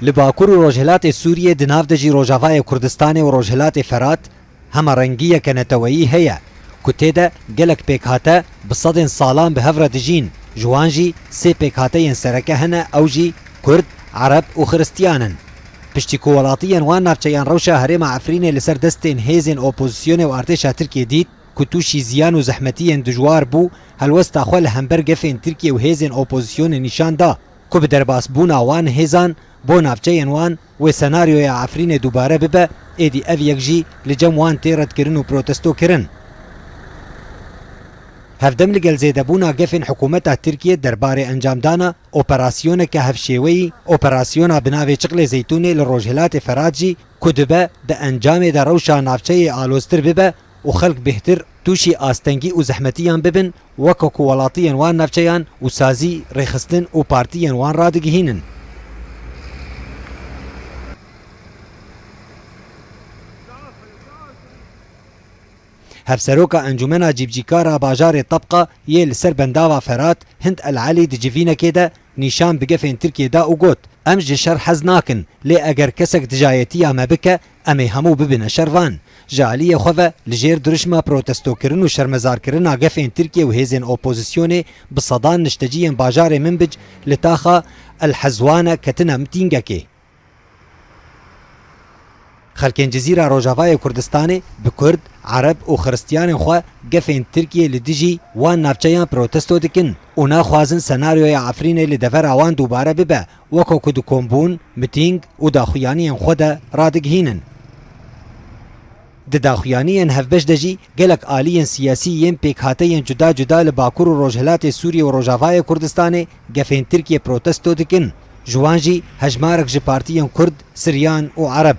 لباکور و روجهلات سوریه دناف دجی روجاوای کردستان و روجهلات فرات همه رنگیه کنتوایی هیا کتیده گلک پیکاته بصدن سالان به هفره دجین جوانجی سه پیکاته ین سرکه هنه اوجی کرد عرب و خرستیانن پشتی کوالاتیان وان نافچیان روشا هرم عفرین لسر دستین هیزن اپوزیسیون و ارتشا ترکیه دید کتوشی زیان و زحمتیان دجوار بو هلوستا خوال همبر گفین ترکیه و هیزن اپوزیسیون نشان دا که بدرباس بونا وان هیزان بو نافچیان وان و سناریوی عفرین دوباره ببه ایدی او یکجی لجم وان تیرد کرن و پروتستو کرن هفدم لگل زیده بونا گفن حکومت ترکیه درباره انجام دانا اپراسیون که هفشیوی اپراسیون بناوی چقل زیتونی لروجهلات فراجی کدبه ده انجام ده روشا نافچه آلوستر ببه و خلق بهتر توشی آستنگی و زحمتیان ببن وکو کوالاتیان وان نافچهان و سازی ریخستن و پارتیان وان رادگهینن هفسروکا انجمنا جیبجیکارا باجار طبقه یه لسر بنداوا فرات هند العلی دجیوینه که ده نیشان بگفین ترکیه دا او گوت ام جشر حز ناکن لی اگر کسک دجایتی اما بکه امی همو ببینه شروان جالی خواه لجیر درشما پروتستو کرن و شرمزار کرن آگفین ترکیه و هیزین اپوزیسیونه بصدان نشتجین باجار منبج لتاخا الحزوانه کتنا متینگه که خلکین جزیره روجاوای کردستان به کرد، عرب و خرستیان خو گفین ترکیه لدیجی وان نافچیان پروتستو دکن اونا خوازن سناریوی عفرین لدفر آوان دوباره ببه وکو کدو کمبون، متینگ و داخویانیان خود رادگهینن. داخویانیان هفبش دجی گلک آلیان سیاسیین پیک هاتیان جدا جدا لباکور و روجهلات سوریه و روجاوای کردستان گفین ترکیه پروتستو دکن جوانجی هجمارک جی پارتیان کرد، سریان و عرب